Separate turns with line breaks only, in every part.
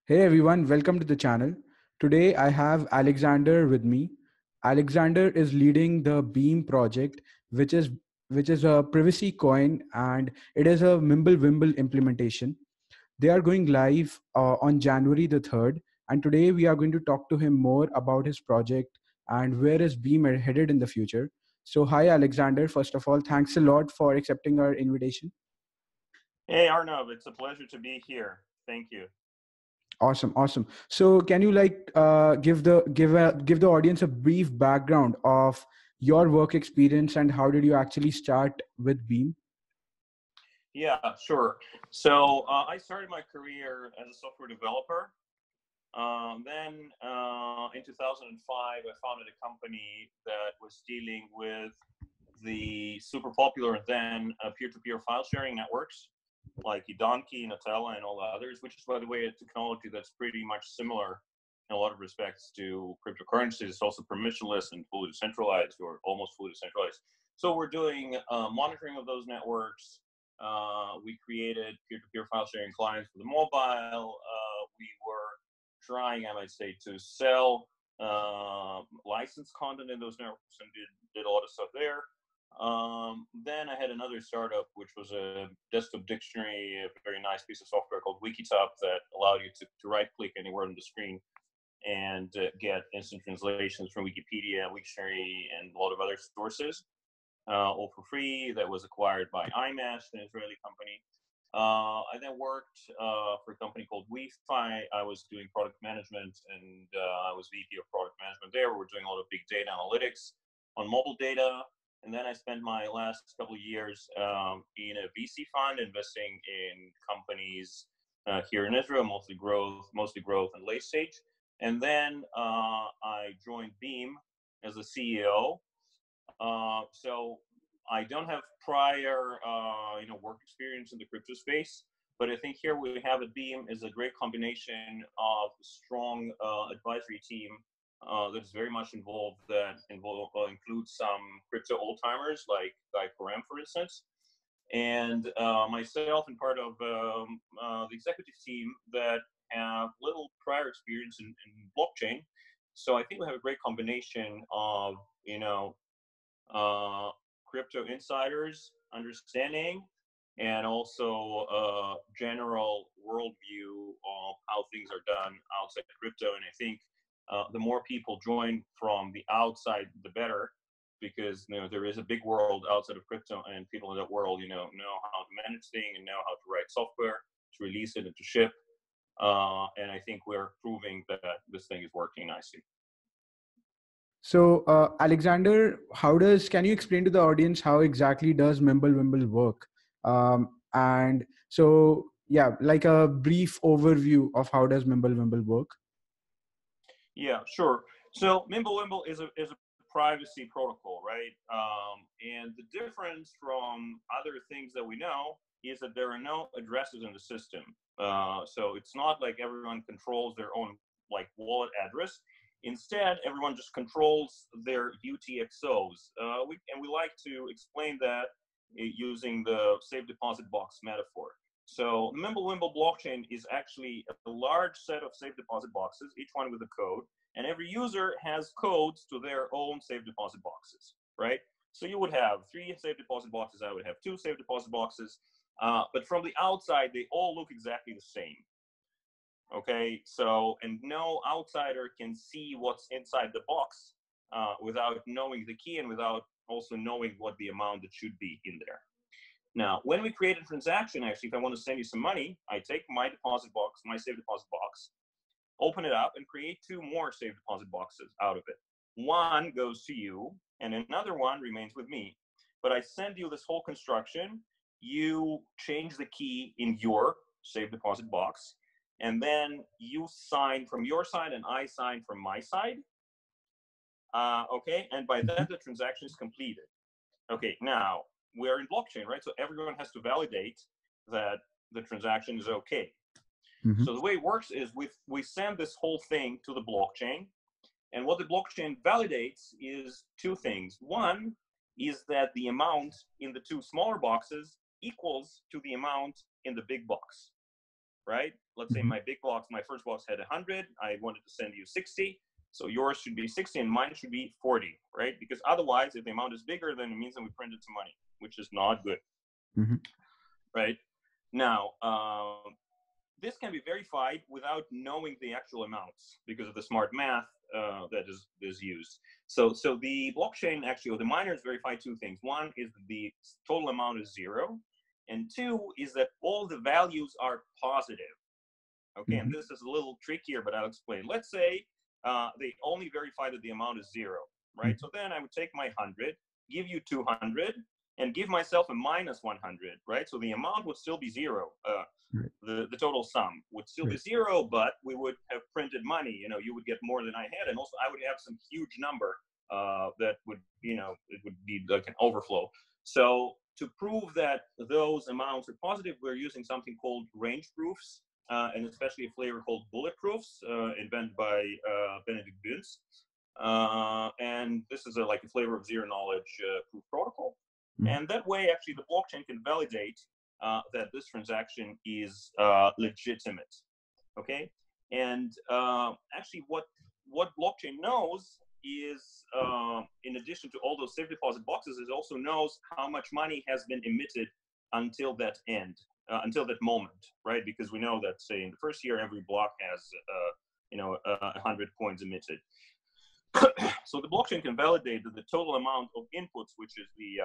Hey everyone, welcome to the channel. Today I have Alexander with me. Alexander is leading the Beam project, which is a privacy coin, and it is a Mimblewimble implementation. They are going live on January the 3rd, and today we are going to talk to him more about his project and where is Beam headed in the future. So hi Alexander, first of all, thanks a lot for accepting our invitation.
Hey Arnav, it's a pleasure to be here. Thank you.
Awesome. So, can you give the audience a brief background of your work experience and how did you actually start with Beam?
Yeah, sure. So I started my career as a software developer. Then in 2005, I founded a company that was dealing with the super popular then peer-to-peer file sharing networks like Donkey, Nutella, and all the others, which is, by the way, a technology that's pretty much similar in a lot of respects to cryptocurrencies. It's also permissionless and fully decentralized, or almost fully decentralized. So we're doing monitoring of those networks. We created peer-to-peer file sharing clients for the mobile. We were trying, I might say, to sell licensed content in those networks and did a lot of stuff there. Then I had another startup, which was a desktop dictionary, a very nice piece of software called Wikitop that allowed you to right-click anywhere on the screen and get instant translations from Wikipedia, Wiktionary, and a lot of other sources, all for free. That was acquired by iMesh, an Israeli company. I then worked for a company called Wi-Fi. I was doing product management, and I was VP of product management there. We were doing a lot of big data analytics on mobile data. And then I spent my last couple of years in a VC fund investing in companies here in Israel, mostly growth and late stage. And then I joined Beam as a CEO. So I don't have prior work experience in the crypto space, but I think here we have at Beam is a great combination of strong advisory team that is very much involved, that includes some crypto old timers like Guy Coram, for instance, and myself and part of the executive team that have little prior experience in blockchain. So I think we have a great combination of crypto insiders understanding and also general worldview of how things are done outside crypto. And I think the more people join from the outside, the better, because there is a big world outside of crypto, and people in that world, know how to manage things and know how to write software, to release it, and to ship. And I think we're proving that this thing is working nicely.
So, Alexander, can you explain to the audience how exactly does Mimblewimble work? And so, yeah, like a brief overview of how does Mimblewimble work?
Yeah, sure. So Mimblewimble is a privacy protocol, right? And the difference from other things that we know is that there are no addresses in the system. So it's not like everyone controls their own wallet address. Instead, everyone just controls their UTXOs. We like to explain that using the safe deposit box metaphor. So the Mimblewimble blockchain is actually a large set of safe deposit boxes, each one with a code, and every user has codes to their own safe deposit boxes, right? So you would have 3 safe deposit boxes, I would have 2 safe deposit boxes, but from the outside, they all look exactly the same. Okay, so, and no outsider can see what's inside the box without knowing the key and without also knowing what the amount that should be in there. Now, when we create a transaction, actually, if I want to send you some money, I take my deposit box, my safe deposit box, open it up, and create 2 more safe deposit boxes out of it. One goes to you, and another one remains with me. But I send you this whole construction. You change the key in your safe deposit box, and then you sign from your side, and I sign from my side. Okay, and by then the transaction is completed. Okay, now we're in blockchain, right? So everyone has to validate that the transaction is okay. Mm-hmm. So the way it works is we send this whole thing to the blockchain, and what the blockchain validates is 2 things. One is that the amount in the 2 smaller boxes equals to the amount in the big box, right? let's say my big box, my first box had 100. I wanted to send you 60. So yours should be 60 and mine should be 40, right? Because otherwise, if the amount is bigger, then it means that we printed some money, which is not good, right? Now, this can be verified without knowing the actual amounts because of the smart math that is used. So the blockchain actually, or the miners verify two things. One is the total amount is 0. And 2 is that all the values are positive. Okay, and this is a little trickier, but I'll explain. Let's say they only verify that the amount is 0, right? So then I would take my 100, give you 200, and give myself a minus 100, right? So the amount would still be 0. The total sum would still be 0, but we would have printed money. You know, you would get more than I had, and also I would have some huge number that would, you know, it would be like an overflow. So to prove that those amounts are positive, we're using something called range proofs, and especially a flavor called bullet proofs, invented by Benedict Bunz. And this is like a flavor of zero knowledge proof protocol. And that way, actually, the blockchain can validate that this transaction is legitimate. Okay, and actually, what blockchain knows is, in addition to all those safe deposit boxes, it also knows how much money has been emitted until that end, until that moment, right? Because we know that, say, in the first year, every block has, 100 coins emitted. So the blockchain can validate that the total amount of inputs, which is the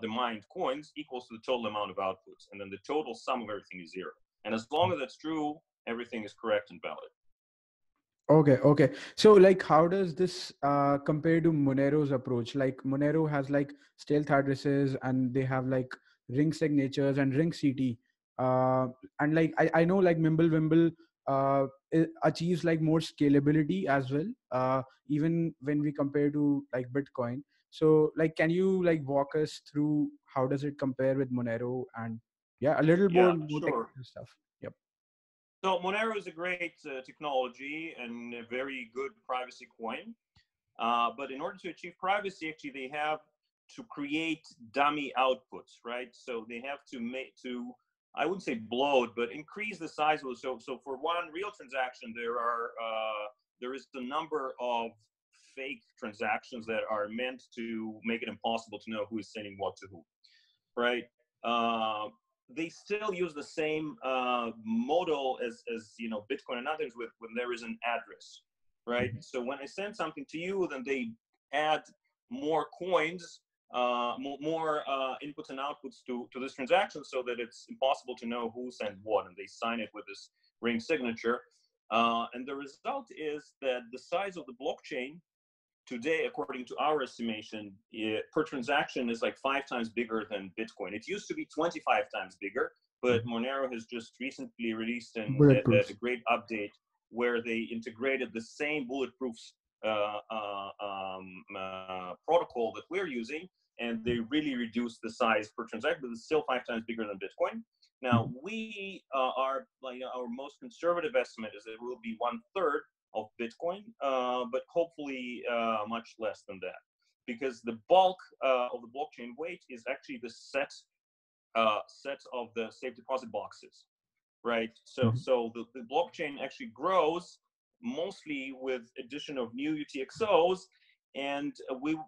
mined coins, equals to the total amount of outputs, and then the total sum of everything is 0. And as long as that's true, everything is correct and valid.
Okay. So like, how does this compare to Monero's approach? Like Monero has like stealth addresses, and they have like ring signatures and ring CT. And like I know like Mimblewimble achieves like more scalability as well, even when we compare to like Bitcoin. So like, can you like walk us through how does it compare with Monero, and a little more
Sure.
technical stuff. Yep.
So Monero is a great technology and a very good privacy coin. But in order to achieve privacy, actually, they have to create dummy outputs, right? So they have to I wouldn't say bloat, but increase the size of it. So for one real transaction, there is a number of fake transactions that are meant to make it impossible to know who is sending what to who, right? They still use the same model as Bitcoin and others when there is an address, right? So when I send something to you, then they add more coins, more inputs and outputs to this transaction, so that it's impossible to know who sent what, and they sign it with this ring signature. And the result is that the size of the blockchain today, according to our estimation, per transaction is like 5 times bigger than Bitcoin. It used to be 25 times bigger, but Monero has just recently released a great update where they integrated the same bulletproof protocol that we're using, and they really reduced the size per transaction, but it's still 5 times bigger than Bitcoin. Now, we are like, our most conservative estimate is that it will be 1/3 of Bitcoin, but hopefully much less than that, because the bulk of the blockchain weight is actually the set of the safe deposit boxes, right? So the blockchain actually grows mostly with addition of new UTXOs, and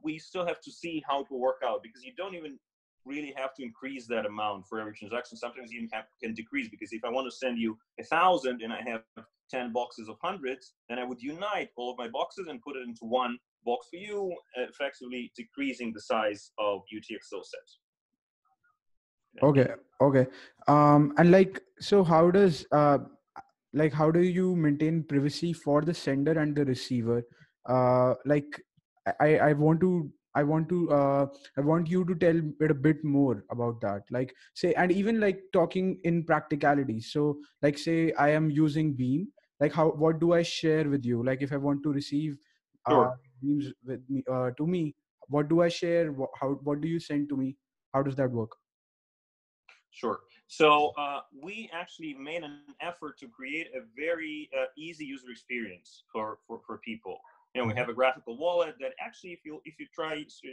we still have to see how it will work out, because you don't even really have to increase that amount for every transaction. Sometimes you can decrease, because if I want to send you 1,000 and I have 10 boxes of hundreds, then I would unite all of my boxes and put it into one box for you, effectively decreasing the size of UTXO sets.
Okay. And like, so how does how do you maintain privacy for the sender and the receiver? Like, I want you to tell it a bit more about that. Like, say, and even like talking in practicality. So, like, say I am using Beam. Like, what do I share with you? Like, if I want to receive beams with me to me, what do I share? What do you send to me? How does that work?
Sure. So we actually made an effort to create a very easy user experience for people. You know, we have a graphical wallet that actually, if you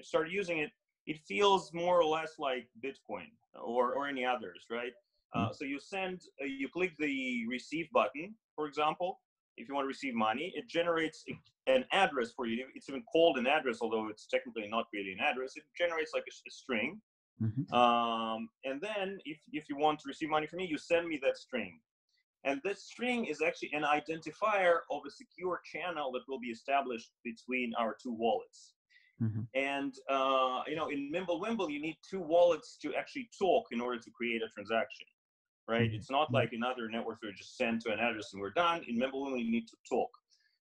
start using it, it feels more or less like Bitcoin or any others, right? So you send, you click the receive button, for example. If you want to receive money, it generates an address for you. It's even called an address, although it's technically not really an address. It generates like a string. And then if you want to receive money from me, you send me that string. And this string is actually an identifier of a secure channel that will be established between our two wallets. And in Mimblewimble, you need two wallets to actually talk in order to create a transaction, right? It's not like in other networks where you just send to an address and we're done. In Mimblewimble, you need to talk.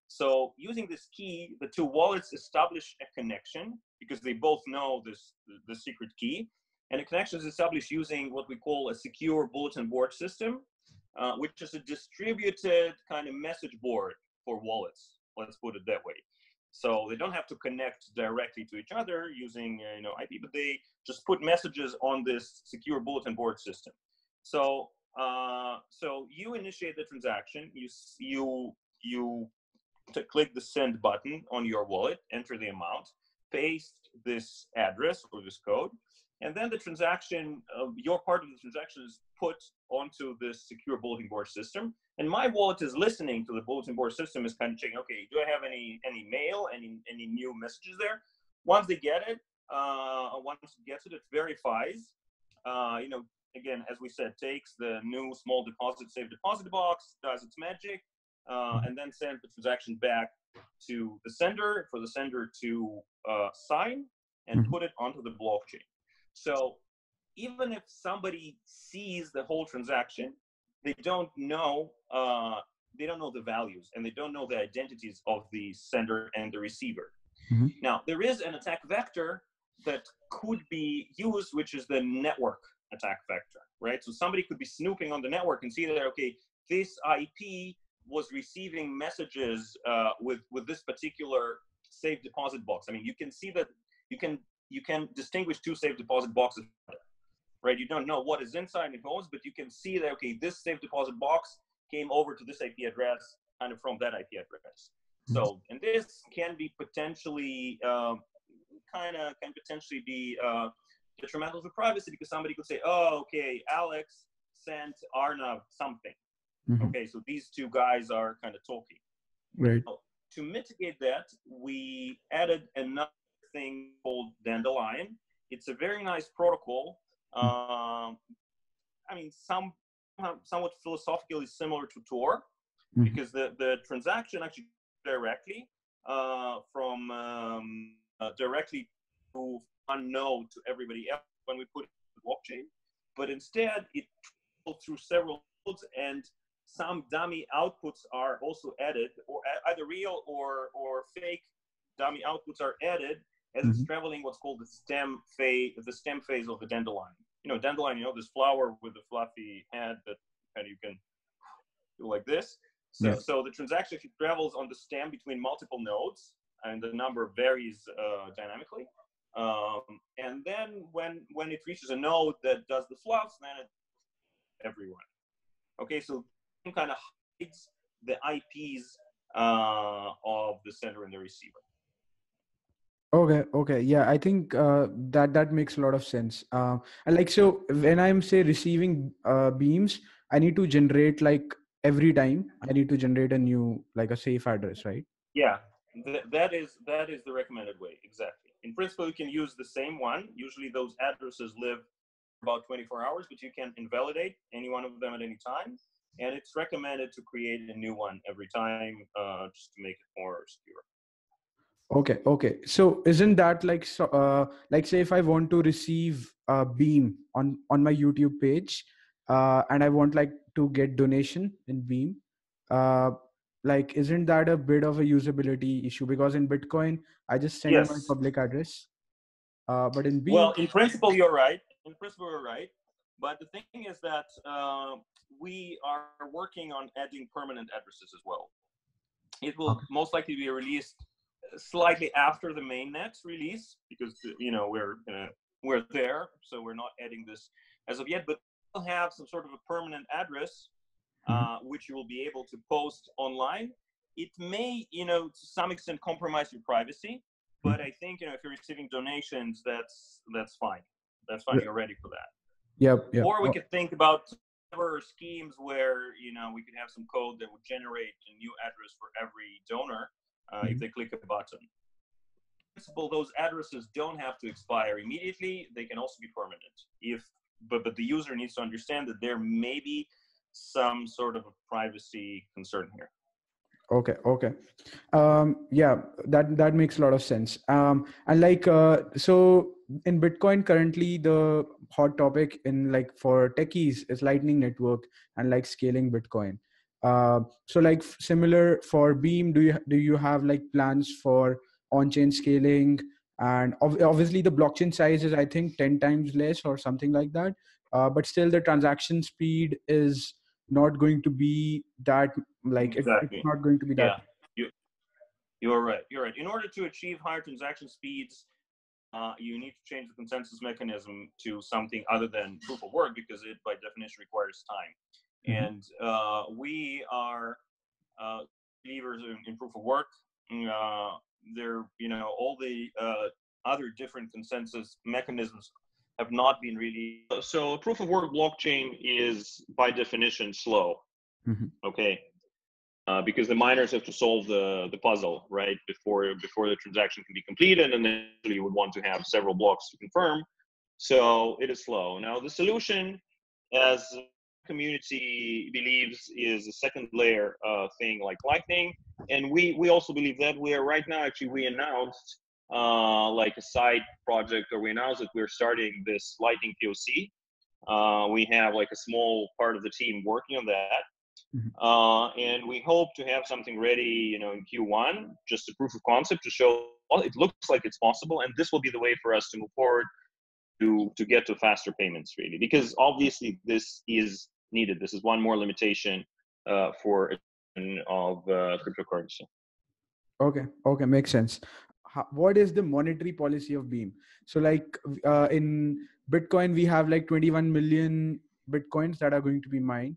So using this key, the two wallets establish a connection because they both know the secret key. And a connection is established using what we call a secure bulletin board system, which is a distributed kind of message board for wallets. Let's put it that way. So they don't have to connect directly to each other using IP, but they just put messages on this secure bulletin board system. So so you initiate the transaction. You click the send button on your wallet, enter the amount, paste this address or this code, and then the transaction, your part of the transaction is put onto this secure bulletin board system. And my wallet is listening to the bulletin board system, is kind of checking, okay, do I have any mail, any new messages there? Once they get it, once it gets it, it verifies. Again, as we said, takes the new small deposit, safe deposit box, does its magic, and then sends the transaction back to the sender for the sender to sign and put it onto the blockchain. So even if somebody sees the whole transaction, they don't know the values and they don't know the identities of the sender and the receiver. Now, there is an attack vector that could be used, which is the network attack vector, right? So somebody could be snooping on the network and see that, okay, this IP was receiving messages with this particular safe deposit box. I mean, you can see that you can distinguish two safe deposit boxes, right? You don't know what is inside and goes, but you can see that, okay, this safe deposit box came over to this IP address kind of from that IP address. So, and this can be potentially can potentially be detrimental to privacy, because somebody could say, oh, okay, Alex sent Arnav something. Okay, so these two guys are kind of talking.
Right.
So, to mitigate that, we added another thing called Dandelion. It's a very nice protocol. I mean, somewhat philosophically similar to Tor, because the transaction actually directly directly to one node to everybody else when we put it in the blockchain, but instead it travels through several nodes, and some dummy outputs are also added, or either real or fake dummy outputs are added as it's traveling what's called the stem phase of the dandelion. Dandelion, this flower with the fluffy head that kind of you can do like this. So the transaction travels on the stem between multiple nodes, and the number varies dynamically. And then when it reaches a node that does the fluff, then it's everyone. Okay, so it kind of hides the IPs of the sender and the receiver.
Okay. Yeah, I think that makes a lot of sense. And like, so when I'm receiving beams, I need to generate, like, every time I need to generate a new, like, a safe address, right?
Yeah, that is the recommended way. Exactly. In principle, you can use the same one. Usually those addresses live about 24 hours, but you can invalidate any one of them at any time. And it's recommended to create a new one every time, just to make it more secure.
Okay. So isn't that like, like, say if I want to receive a beam on my YouTube page, and I want, like, to get donation in Beam, like, isn't that a bit of a usability issue? Because in Bitcoin, I just send my
Yes.
public address, but in Beam,
Well, in principle, you're right. But the thing is that we are working on adding permanent addresses as well. It will most likely be released slightly after the mainnet release, because we're there, so we're not adding this as of yet. But we'll have some sort of a permanent address, which you will be able to post online. It may, to some extent, compromise your privacy, but I think if you're receiving donations, that's fine. That's fine. You're ready for that.
Yep.
Or we could think about were schemes where, you know, we could have some code that would generate a new address for every donor if they click a button. In principle, those addresses don't have to expire immediately. They can also be permanent. But the user needs to understand that there may be some sort of a privacy concern here.
Okay. Yeah, that makes a lot of sense. And like, so in Bitcoin currently, the hot topic in like for techies is Lightning Network and like scaling Bitcoin. So like similar for Beam, do you have like plans for on-chain scaling? And obviously the blockchain size is, I think, 10 times less or something like that. But still the transaction speed is not going to be that, like it's
Exactly.
not going to be that.
Yeah, you're right. You're right. In order to achieve higher transaction speeds, you need to change the consensus mechanism to something other than proof of work, because it by definition requires time. And we are believers in proof of work. There, you know, all the other different consensus mechanisms have not been really. So a proof of work blockchain is by definition slow. Okay. Because the miners have to solve the puzzle, right, before the transaction can be completed, and then you would want to have several blocks to confirm. So it is slow. Now the solution, as community believes, is a second layer thing like Lightning, and we also believe that. We are right now, actually, we announced like a side project, or we announced that we're starting this Lightning POC. We have like a small part of the team working on that. And we hope to have something ready, you know, in Q1, just a proof of concept to show it looks like it's possible, and this will be the way for us to move forward to get to faster payments, really, because obviously this is needed. This is one more limitation for of cryptocurrency.
Okay, makes sense. What is the monetary policy of Beam? So like in Bitcoin, we have like 21 million Bitcoins that are going to be mined.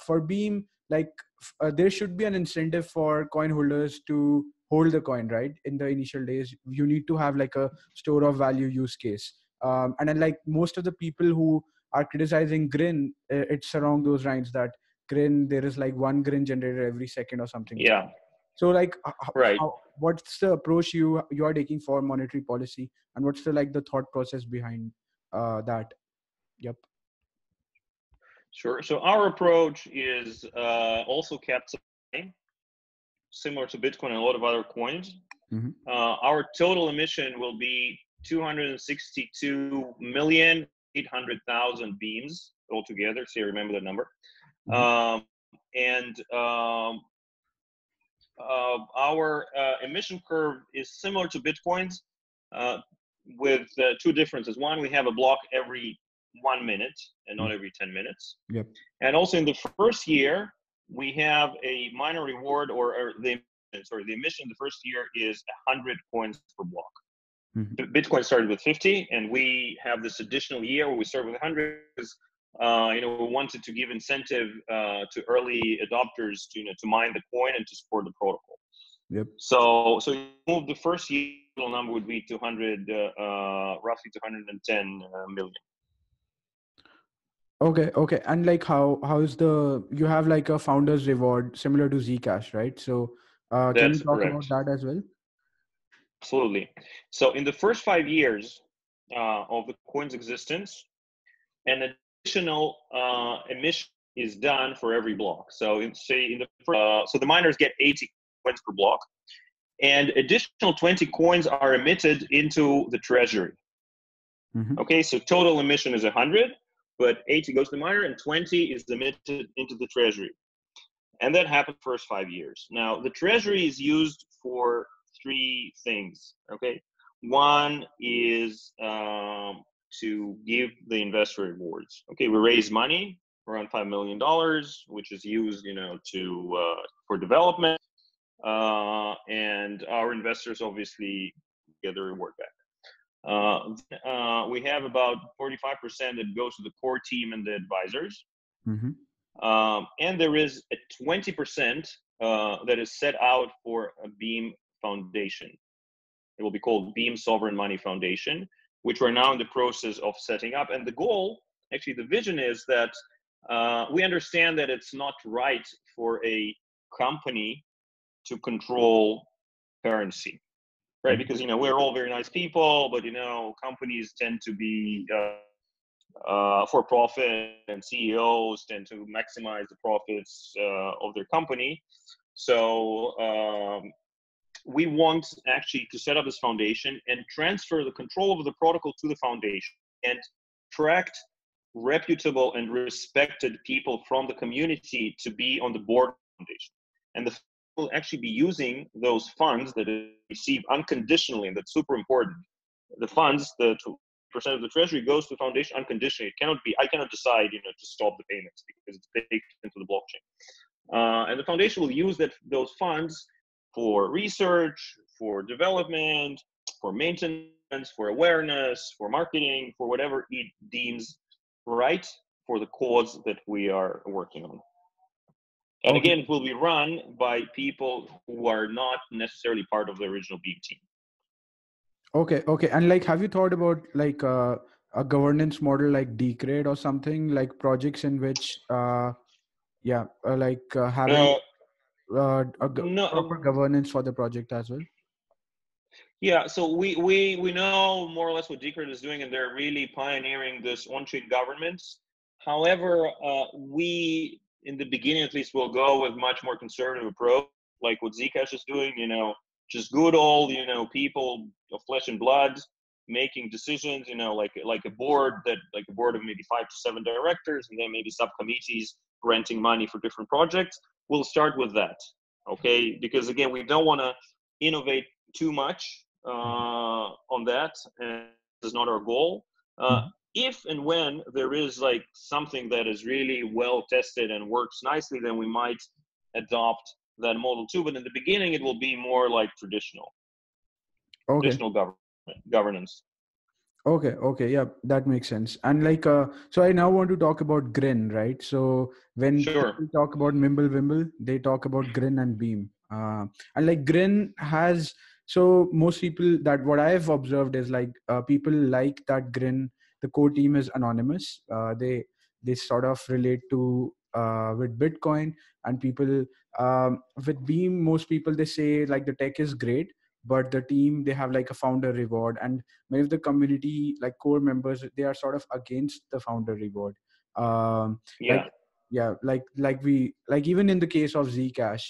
For Beam, like there should be an incentive for coin holders to hold the coin, right? In the initial days, you need to have like a store of value use case. And then like most of the people who are criticizing Grin, it's along those lines that Grin, there is like one Grin generator every second or something.
Yeah.
So like,
right.
What's the approach you are taking for monetary policy, and what's the like the thought process behind that? Yep.
Sure. So our approach is also kept similar to Bitcoin and a lot of other coins. Our total emission will be 262,800,000 beams altogether. So you remember that number. Our emission curve is similar to Bitcoin's with two differences. One, we have a block every 1 minute and not every 10 minutes.
Yep.
And also in the first year, we have a minor reward, or the emission the first year is 100 coins per block. Bitcoin started with 50, and we have this additional year where we start with 100. We wanted to give incentive to early adopters to mine the coin and to support the protocol.
Yep.
So you move the first year number would be 200, roughly 210 million.
Okay. And like how is you have like a founder's reward similar to Zcash, right? So can you talk
correct.
about that as well?
Absolutely. So in the first 5 years of the coin's existence, an additional emission is done for every block. So so the miners get 80 coins per block, and additional 20 coins are emitted into the treasury. Okay, so total emission is 100, but 80 goes to the miner and 20 is emitted into the treasury. And that happened first 5 years. Now, the treasury is used for 3 things, okay? One is to give the investor rewards. Okay, we raise money, around $5 million, which is used, for development. And our investors obviously get the reward back. We have about 45% that goes to the core team and the advisors. And there is a 20% that is set out for a Beam Foundation. It will be called Beam Sovereign Money Foundation, which we're now in the process of setting up. And the goal, actually the vision, is that We understand that it's not right for a company to control currency, right?
Mhm.
Because we're all very nice people, but companies tend to be for profit, and CEOs tend to maximize the profits of their company. So we want actually to set up this foundation and transfer the control of the protocol to the foundation and attract reputable and respected people from the community to be on the board of the foundation. And the will actually be using those funds that they receive unconditionally, and that's super important. The funds, the 2% of the treasury goes to the foundation unconditionally. I cannot decide, to stop the payments because it's baked into the blockchain. And the foundation will use those funds for research, for development, for maintenance, for awareness, for marketing, for whatever it deems right for the cause that we are working on. And
Okay.
again, it will be run by people who are not necessarily part of the original Beam team.
Okay. Okay. And like, have you thought about like a governance model like Decred or something, like projects in which, having
Uh,
proper
no,
governance for the project as well?
yeah. So we know more or less what Decred is doing, and they're really pioneering this on-chain governance. However, we in the beginning at least will go with much more conservative approach, like what Zcash is doing. Just good old people of flesh and blood making decisions. Like a board of maybe 5 to 7 directors, and then maybe subcommittees granting money for different projects. We'll start with that, okay? Because again, we don't want to innovate too much on that, and this is not our goal.
Mhm.
If and when there is like something that is really well tested and works nicely, then we might adopt that model too. But in the beginning, it will be more like
Okay.
traditional governance.
Okay, okay, yeah, that makes sense. And like, so I now want to talk about Grin, right? So when
Sure.
people talk about Mimblewimble, they talk about Grin and Beam. And like Grin has, so most people that what I've observed is like people like that Grin, the core team is anonymous. They sort of relate to with Bitcoin, and people with Beam, most people they say like the tech is great, but the team they have like a founder reward, and many of the community like core members they are sort of against the founder reward. Like
Yeah.
we like even in the case of Zcash,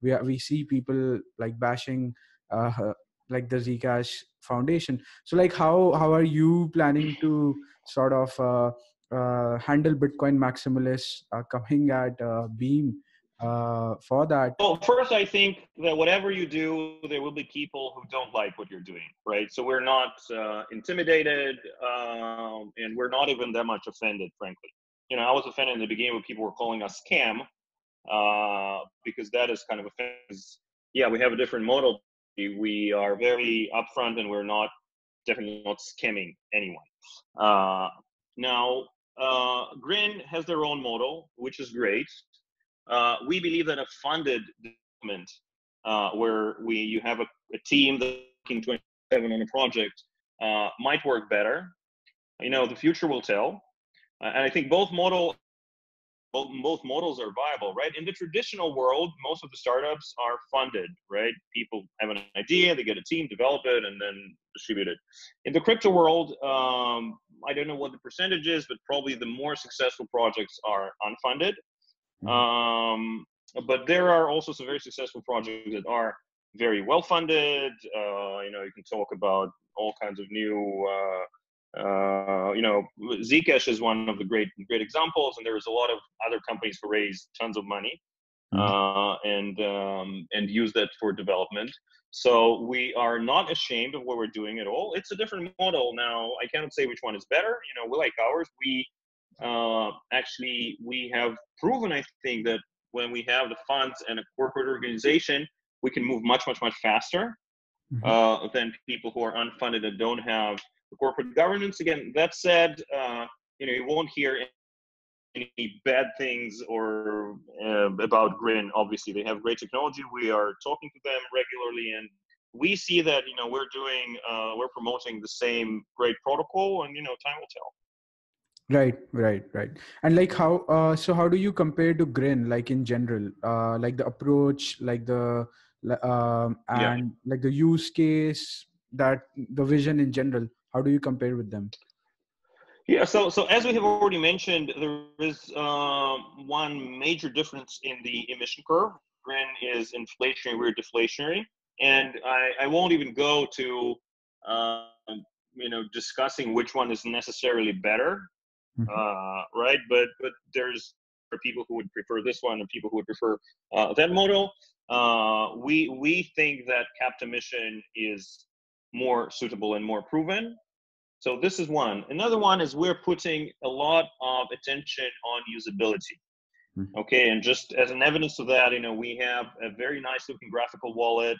we see people like bashing uh, like the Zcash foundation. So like how are you planning to sort of handle Bitcoin maximalists coming at Beam for that?
Well, first, I think that whatever you do, there will be people who don't like what you're doing, right? So we're not intimidated, and we're not even that much offended, frankly. I was offended in the beginning when people were calling us scam, because that is kind of offensive. Yeah, we have a different model. We are very upfront, and we're definitely not scamming anyone. Uh, Now, Grin has their own model, which is great. We believe that a funded development, where you have a team that's working 27 on a project, might work better. The future will tell. And I think both models are viable, right? In the traditional world, most of the startups are funded, right? People have an idea, they get a team, develop it, and then distribute it. In the crypto world, I don't know what the percentage is, but probably the more successful projects are unfunded.
Mhm.
Um, but there are also some very successful projects that are very well funded. You can talk about all kinds of new. Zcash is one of the great examples, and there's a lot of other companies who raise tons of money
Mhm.
and use that for development. So we are not ashamed of what we're doing at all. It's a different model now. I cannot say which one is better. We like ours. We have proven, I think, that when we have the funds and a corporate organization, we can move much, much, much faster
Mhm.
than people who are unfunded and don't have the corporate governance. Again, that said, you won't hear any bad things or about Grin. Obviously, they have great technology. We are talking to them regularly, and we see that we're promoting the same great protocol, and time will tell.
Right. And like how, so how do you compare to Grin, like in general, like the approach, like
Yeah.
and like the use case, that the vision in general, how do you compare with them?
Yeah, so as we have already mentioned, there is one major difference in the emission curve. Grin is inflationary, we're deflationary, and I won't even go to discussing which one is necessarily better,
Mhm.
right? But there's for people who would prefer this one and people who would prefer that model. We think that capped emission is more suitable and more proven. So this is one. Another one is we're putting a lot of attention on usability.
Mhm.
Okay, and just as an evidence of that, we have a very nice looking graphical wallet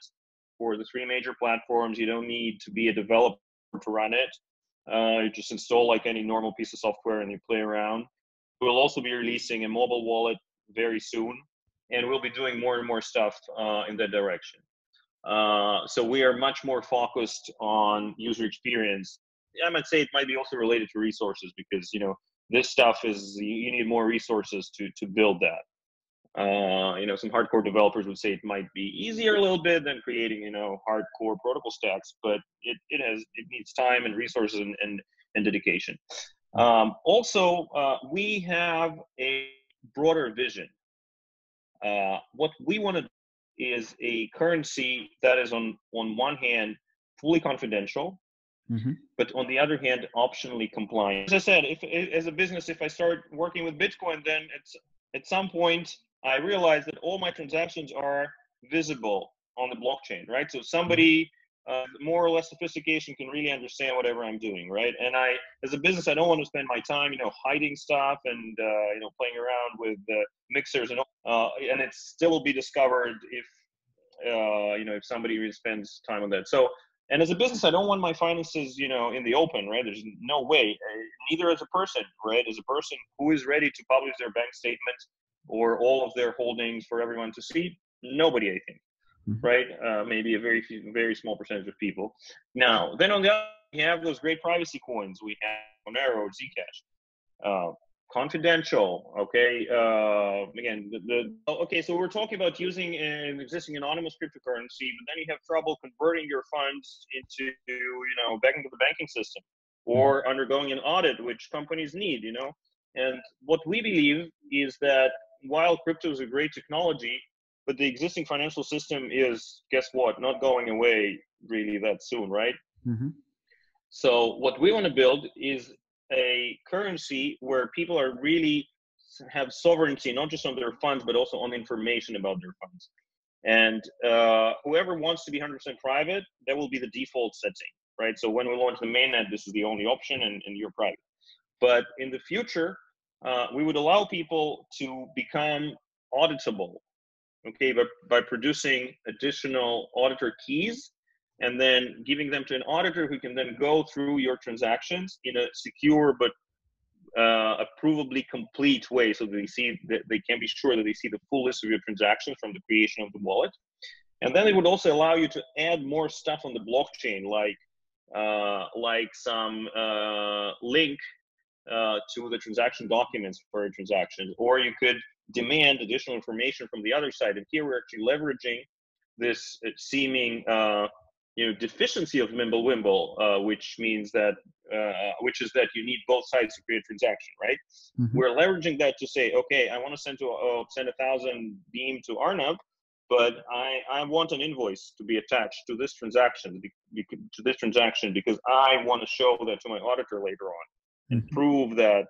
for the three major platforms. You don't need to be a developer to run it. You just install like any normal piece of software and you play around. We'll also be releasing a mobile wallet very soon, and we'll be doing more and more stuff in that direction. So we are much more focused on user experience. I might say it might be also related to resources because this stuff is you need more resources to build that. Some hardcore developers would say it might be easier a little bit than creating hardcore protocol stacks, but it needs time and resources and dedication. Also, we have a broader vision. What we want to do is a currency that is on one hand fully confidential,
Mhm.
but on the other hand optionally compliant. As I said, if as a business, if I start working with Bitcoin, then it's at some point I realize that all my transactions are visible on the blockchain, right? So somebody more or less sophistication can really understand whatever I'm doing, right? And as a business, I don't want to spend my time, hiding stuff and playing around with mixers and all, and it still will be discovered if somebody really spends time on that. So, and as a business, I don't want my finances, in the open, right? There's no way. Neither as a person, right? As a person who is ready to publish their bank statement or all of their holdings for everyone to see, nobody, I think,
Mhm.
right? Maybe a very small percentage of people. Now, then on the other, we have those great privacy coins. We have Manero, Zcash. Confidential. Okay. Again, okay. So we're talking about using an existing anonymous cryptocurrency, but then you have trouble converting your funds into, back into the banking system,
Mhm.
or undergoing an audit, which companies need. And what we believe is that while crypto is a great technology, but the existing financial system is, guess what, not going away really that soon, right?
Mhm.
So what we want to build is a currency where people are really have sovereignty, not just on their funds, but also on information about their funds. And whoever wants to be 100% private, that will be the default setting, right? So when we launch the mainnet, this is the only option, and you're private. But in the future, we would allow people to become auditable, okay, by producing additional auditor keys and then giving them to an auditor who can then go through your transactions in a secure but approvably complete way, so they see that they can be sure that they see the full list of your transactions from the creation of the wallet. And then it would also allow you to add more stuff on the blockchain, like some link to the transaction documents for a transaction, or you could demand additional information from the other side. And here we're actually leveraging this seeming deficiency of Mimblewimble, which means that which is that you need both sides to create a transaction, right?
Mhm.
We're leveraging that to say, okay, I want to send 1,000 Beam to Arnav, but I want an invoice to be attached to this transaction because I want to show that to my auditor later on and
Mhm.
prove that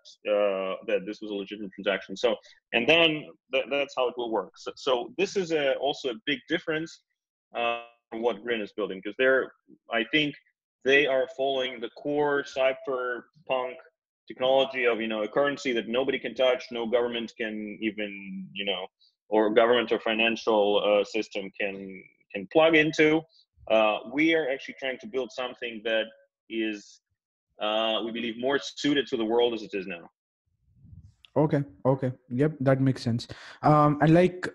that this was a legitimate transaction. So, and then that's how it will work. So this is also a big difference from what Grin is building, because I think they are following the core cypherpunk technology of a currency that nobody can touch, no government can even or government or financial system can plug into. We are actually trying to build something that is we believe more suited to the world as it is now.
Okay. Yep, that makes sense. And like,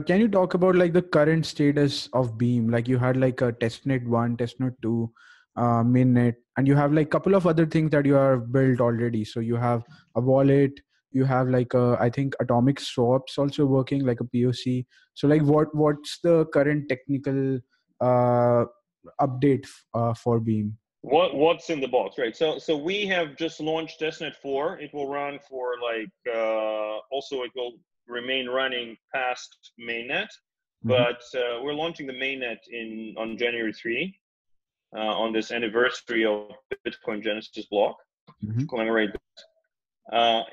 can you talk about like the current status of Beam? Like you had like a testnet 1, testnet 2. Mainnet, and you have like couple of other things that you have built already. So you have a wallet, you have like I think atomic swaps also working like a POC. So like what's the current technical update for Beam?
What's in the box, right? So we have just launched testnet 4. It will run for like also it will remain running past mainnet, but we're launching the mainnet on January 3 on this anniversary of Bitcoin Genesis block to commemorate that.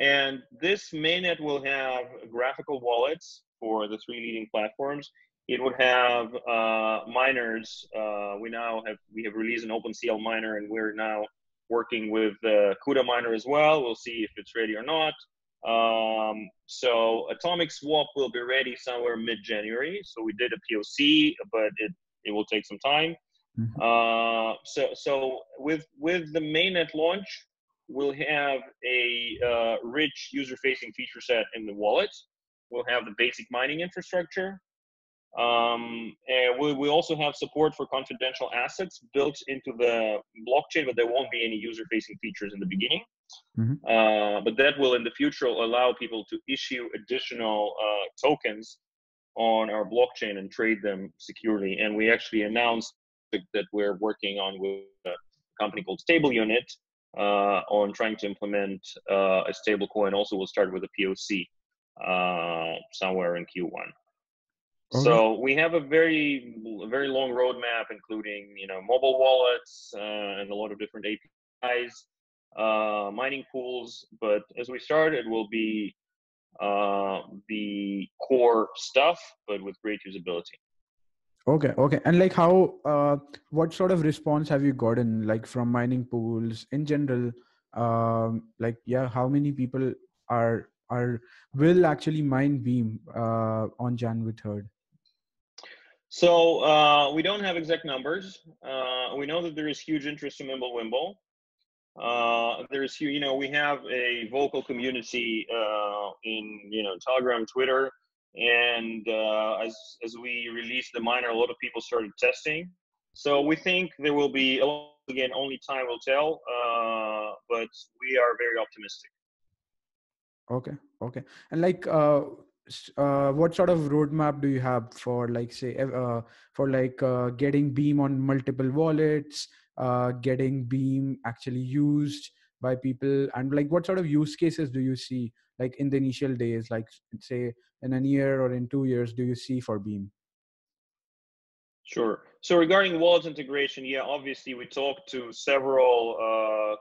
And this mainnet will have graphical wallets for the 3 leading platforms. It would have miners. We have released an OpenCL miner, and we're now working with CUDA miner as well. We'll see if it's ready or not. So Atomic Swap will be ready somewhere mid-January. So we did a POC, but it will take some time. So with the mainnet launch, we'll have a rich user-facing feature set in the wallet. We'll have the basic mining infrastructure. And we also have support for confidential assets built into the blockchain, but there won't be any user-facing features in the beginning. But that will in the future allow people to issue additional tokens on our blockchain and trade them securely. And we actually announced that we're working on with a company called Stable Unit on trying to implement a stable coin. Also, we'll start with a POC somewhere in Q1. Okay. So we have a very long roadmap, including mobile wallets and a lot of different APIs, mining pools. But as we start, it will be the core stuff, but with great usability.
Okay. And like what sort of response have you gotten like from mining pools in general? How many people will actually mine Beam on January 3rd?
So we don't have exact numbers. We know that there is huge interest in Mimblewimble. We have a vocal community in Telegram, Twitter, and as we released the miner, a lot of people started testing. So we think there will be again, only time will tell, but we are very optimistic.
Okay. And like what sort of roadmap do you have for like say getting Beam on multiple wallets, getting Beam actually used by people, and like what sort of use cases do you see like in the initial days, like say in a year or in 2 years, do you see for Beam?
Sure. So regarding wallet integration, yeah, obviously we talked to several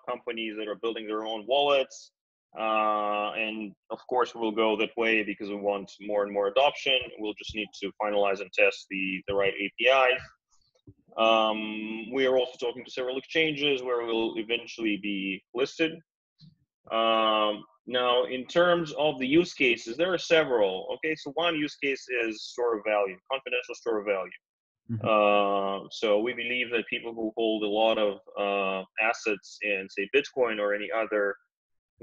companies that are building their own wallets. And of course we'll go that way because we want more and more adoption. We'll just need to finalize and test the right APIs. We are also talking to several exchanges where we'll eventually be listed. Now, in terms of the use cases, there are several. Okay, so one use case is store of value, confidential store of value. So we believe that people who hold a lot of assets in, say, Bitcoin or any other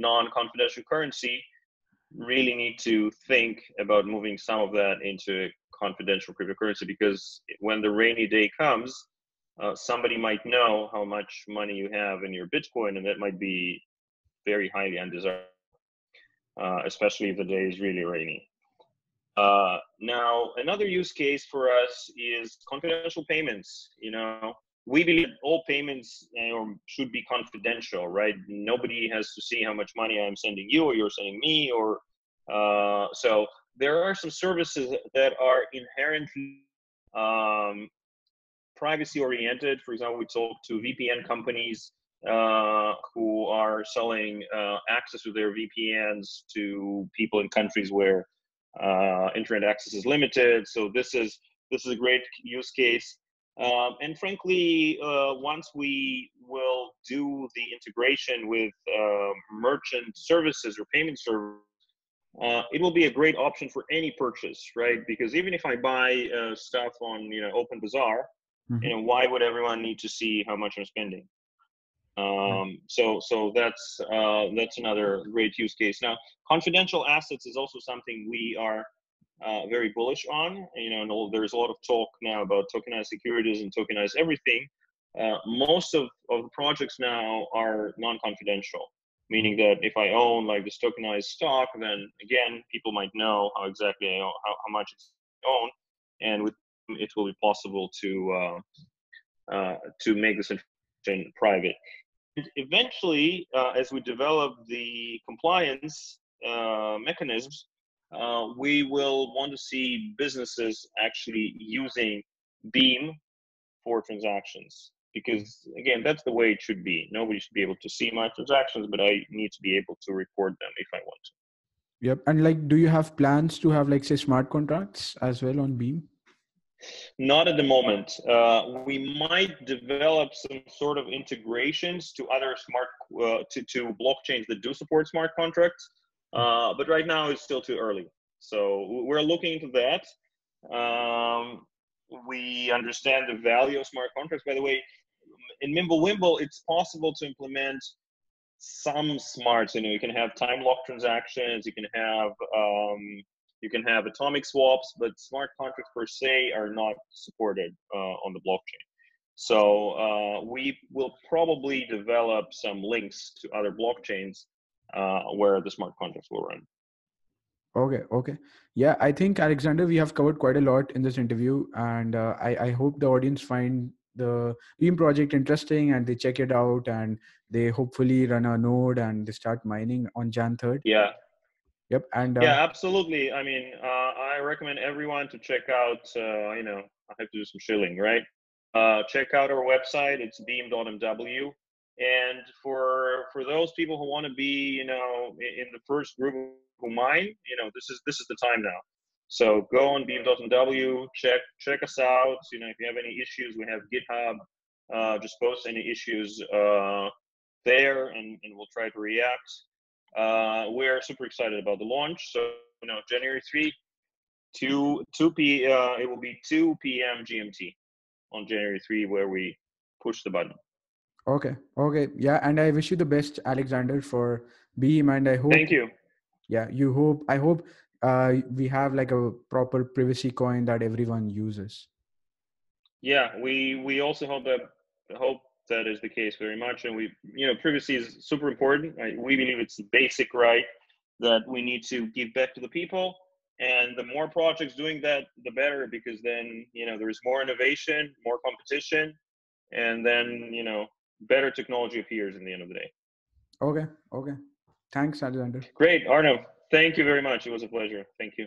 non-confidential currency really need to think about moving some of that into confidential cryptocurrency, because when the rainy day comes, somebody might know how much money you have in your Bitcoin, and that might be very highly undesirable, especially if the day is really rainy. Now, another use case for us is confidential payments. We believe all payments should be confidential, right? Nobody has to see how much money I'm sending you or you're sending me, or so there are some services that are inherently privacy oriented. For example, we talk to VPN companies who are selling access to their VPNs to people in countries where internet access is limited. So this is a great use case. And frankly, once we will do the integration with merchant services or payment services, it will be a great option for any purchase, right? Because even if I buy stuff on Open Bazaar, why would everyone need to see how much I'm spending? So that's another great use case. Now, confidential assets is also something we are very bullish on. And there's a lot of talk now about tokenized securities and tokenized everything. most of the projects now are non-confidential, meaning that if I own like this tokenized stock, then again, people might know how exactly I own, how much it's own, and with it will be possible to make this information private. And eventually, as we develop the compliance mechanisms, we will want to see businesses actually using Beam for transactions. Because again, that's the way it should be. Nobody should be able to see my transactions, but I need to be able to report them if I want to.
Yep. And like, do you have plans to have like, say, smart contracts as well on Beam?
Not at the moment. We might develop some sort of integrations to other to blockchains that do support smart contracts. But right now it's still too early. So we're looking into that. We understand the value of smart contracts. By the way, in Mimblewimble, it's possible to implement some smarts. You can have time lock transactions. You can have atomic swaps, but smart contracts per se are not supported on the blockchain. So we will probably develop some links to other blockchains where the smart contracts will run.
Okay. Yeah, I think, Alexander, we have covered quite a lot in this interview, and I hope the audience find the Beam project interesting and they check it out, and they hopefully run a node and they start mining on Jan 3rd.
Yeah.
Yep. And
yeah, absolutely. I mean, I recommend everyone to check out, I have to do some shilling, right? Check out our website. It's beam.mw. And for those people who want to be, in the first group who mine, this is the time now. So go on beam.mw, check us out. If you have any issues, we have GitHub. Just post any issues there, and we'll try to react. We're super excited about the launch. So January 3, it will be 2 p.m. GMT on January 3 where we push the button.
Okay. Yeah, and I wish you the best, Alexander, for Beam, and I hope.
Thank you.
Yeah, I hope we have like a proper privacy coin that everyone uses.
Yeah, we also hope that is the case very much, and privacy is super important. We believe it's a basic right that we need to give back to the people, and the more projects doing that, the better, because then there is more innovation, more competition, and then better technology appears in the end of the day.
Okay. Thanks, Alexander.
Great, Arnav. Thank you very much. It was a pleasure. Thank you.